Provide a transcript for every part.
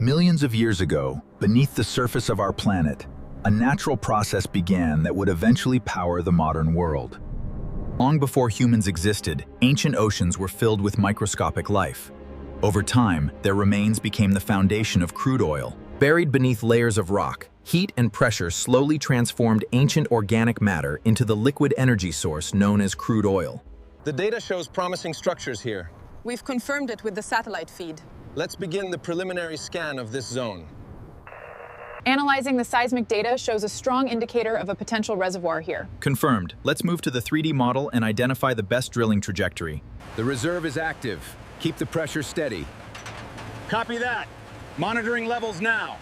Millions of years ago, beneath the surface of our planet, a natural process began that would eventually power the modern world. Long before humans existed, ancient oceans were filled with microscopic life. Over time, their remains became the foundation of crude oil. Buried beneath layers of rock, heat and pressure slowly transformed ancient organic matter into the liquid energy source known as crude oil. The data shows promising structures here. We've confirmed it with the satellite feed. Let's begin the preliminary scan of this zone. Analyzing the seismic data shows a strong indicator of a potential reservoir here. Confirmed. Let's move to the 3D model and identify the best drilling trajectory. The reserve is active. Keep the pressure steady. Copy that. Monitoring levels now.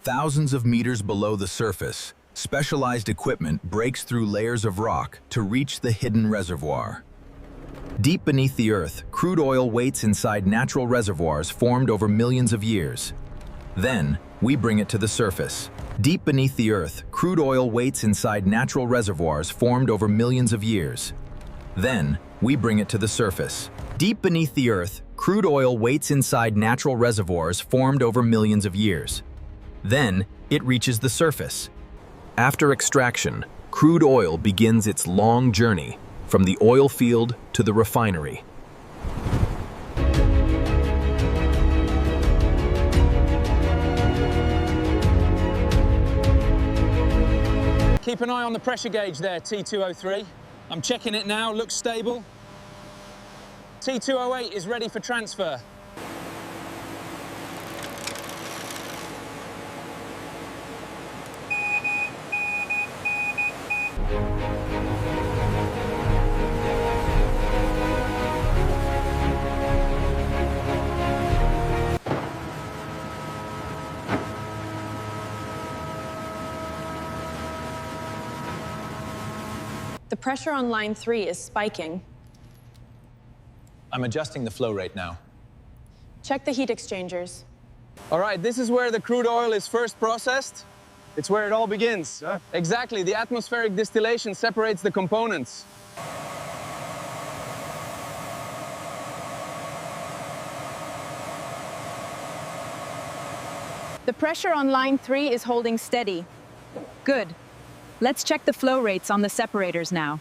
Thousands of meters below the surface, specialized equipment breaks through layers of rock to reach the hidden reservoir. Deep beneath the earth, crude oil waits inside natural reservoirs formed over millions of years. Then, we bring it to the surface. Deep beneath the earth, crude oil waits inside natural reservoirs formed over millions of years. Then, we bring it to the surface. Deep beneath the earth, crude oil waits inside natural reservoirs formed over millions of years. Then, it reaches the surface. After extraction, crude oil begins its long journey from the oil field to the refinery. Keep an eye on the pressure gauge there, T203. I'm checking it now, looks stable. T208 is ready for transfer. The pressure on line 3 is spiking. I'm adjusting the flow rate now. Check the heat exchangers. All right, this is where the crude oil is first processed. It's where it all begins. Exactly, the atmospheric distillation separates the components. The pressure on line 3 is holding steady. Good. Let's check the flow rates on the separators now.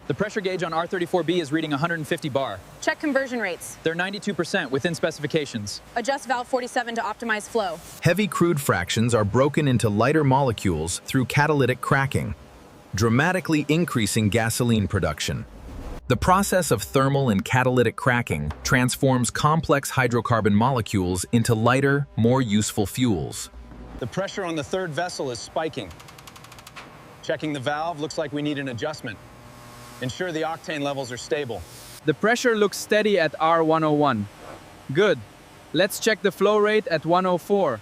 The pressure gauge on R34B is reading 150 bar. Check conversion rates. They're 92% within specifications. Adjust valve 47 to optimize flow. Heavy crude fractions are broken into lighter molecules through catalytic cracking, dramatically increasing gasoline production. The process of thermal and catalytic cracking transforms complex hydrocarbon molecules into lighter, more useful fuels. The pressure on the third vessel is spiking. Checking the valve, looks like we need an adjustment. Ensure the octane levels are stable. The pressure looks steady at R101. Good. Let's check the flow rate at 104.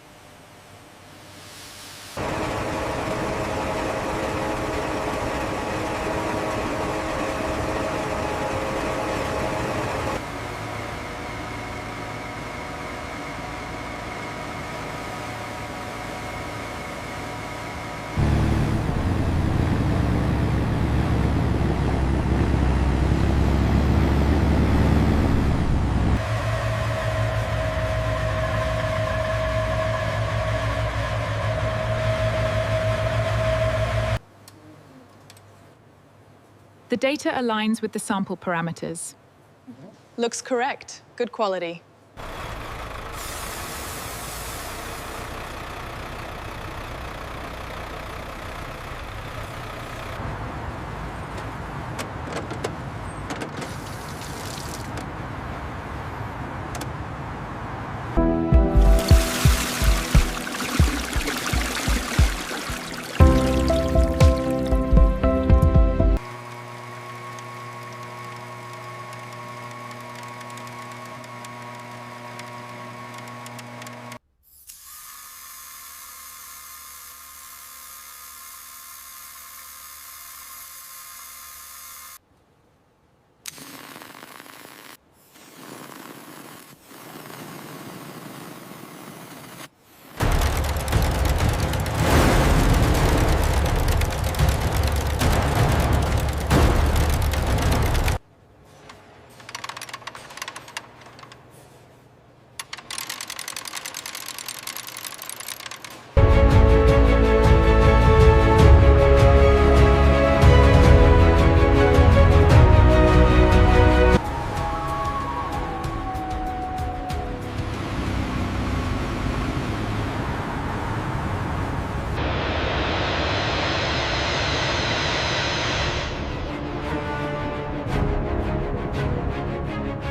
The data aligns with the sample parameters. Looks correct. Good quality.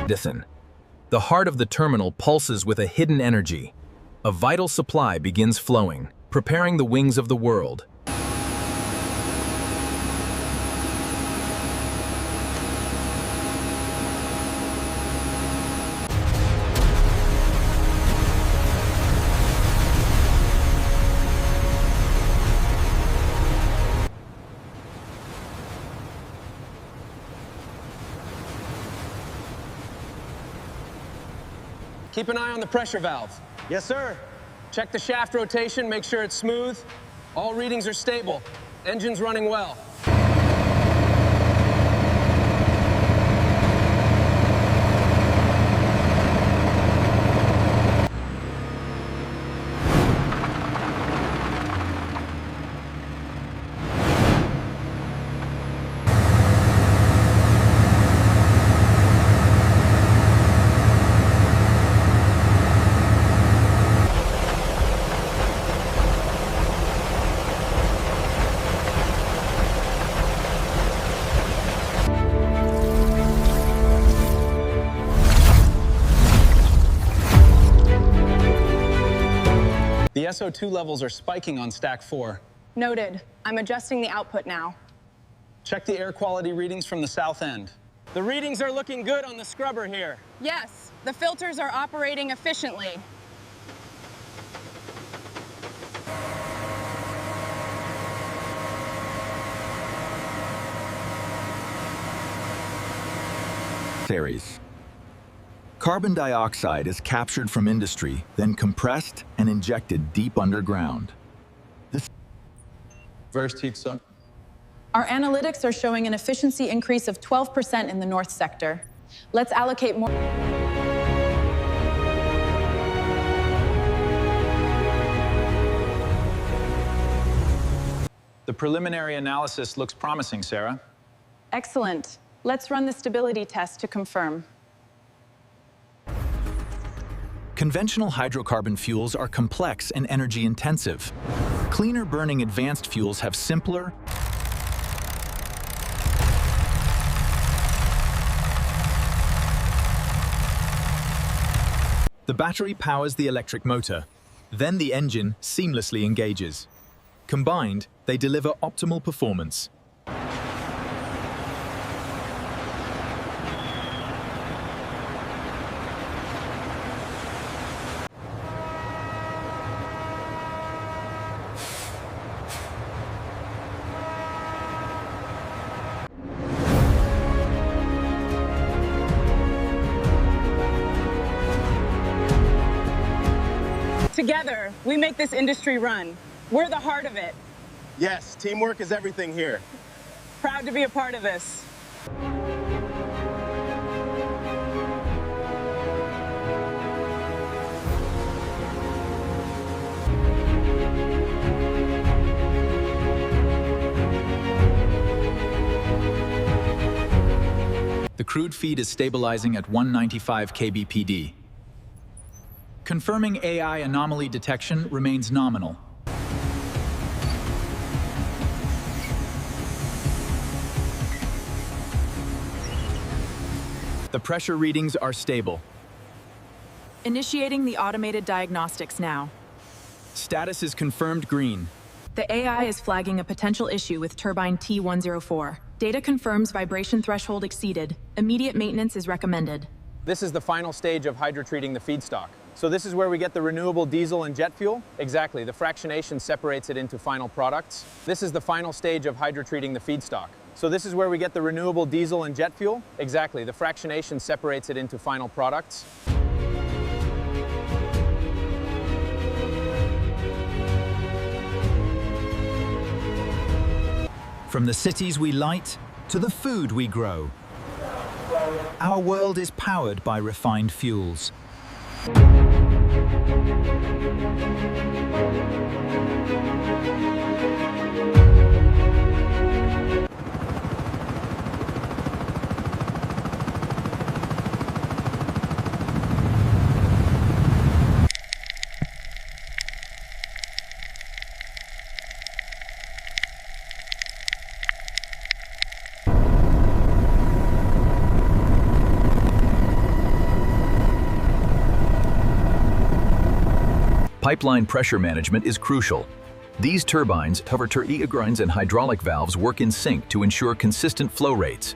Dithin. The heart of the terminal pulses with a hidden energy. A vital supply begins flowing, preparing the wings of the world. Keep an eye on the pressure valve. Yes, sir. Check the shaft rotation, make sure it's smooth. All readings are stable. Engine's running well. The SO2 levels are spiking on stack 4. Noted. I'm adjusting the output now. Check the air quality readings from the south end. The readings are looking good on the scrubber here. Yes, the filters are operating efficiently. Series. Carbon dioxide is captured from industry, then compressed and injected deep underground. First heat suck. Our analytics are showing an efficiency increase of 12% in the north sector. Let's allocate more. The preliminary analysis looks promising, Sarah. Excellent. Let's run the stability test to confirm. Conventional hydrocarbon fuels are complex and energy intensive. Cleaner burning advanced fuels have simpler, the battery powers the electric motor. Then the engine seamlessly engages. Combined, they deliver optimal performance. Together, we make this industry run. We're the heart of it. Yes, teamwork is everything here. Proud to be a part of this. The crude feed is stabilizing at 195 kbpd. Confirming AI anomaly detection remains nominal. The pressure readings are stable. Initiating the automated diagnostics now. Status is confirmed green. The AI is flagging a potential issue with turbine T104. Data confirms vibration threshold exceeded. Immediate maintenance is recommended. This is the final stage of hydrotreating the feedstock. So this is where we get the renewable diesel and jet fuel? Exactly, the fractionation separates it into final products. This is the final stage of hydrotreating the feedstock. So this is where we get the renewable diesel and jet fuel? Exactly, the fractionation separates it into final products. From the cities we light to the food we grow, our world is powered by refined fuels. Pipeline pressure management is crucial. These turbines, turbines and hydraulic valves work in sync to ensure consistent flow rates.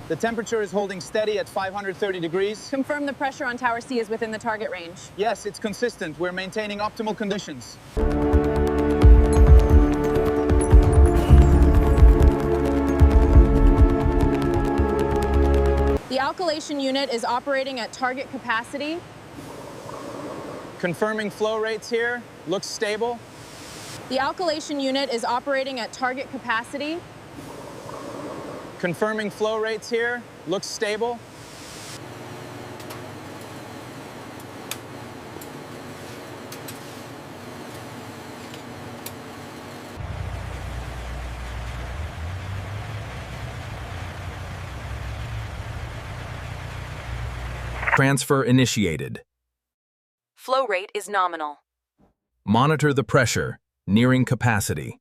The temperature is holding steady at 530 degrees. Confirm the pressure on Tower C is within the target range. Yes, it's consistent. We're maintaining optimal conditions. The alkylation unit is operating at target capacity. Confirming flow rates here. Looks stable. The alkylation unit is operating at target capacity. Confirming flow rates here. Looks stable. Transfer initiated. Flow rate is nominal. Monitor the pressure, nearing capacity.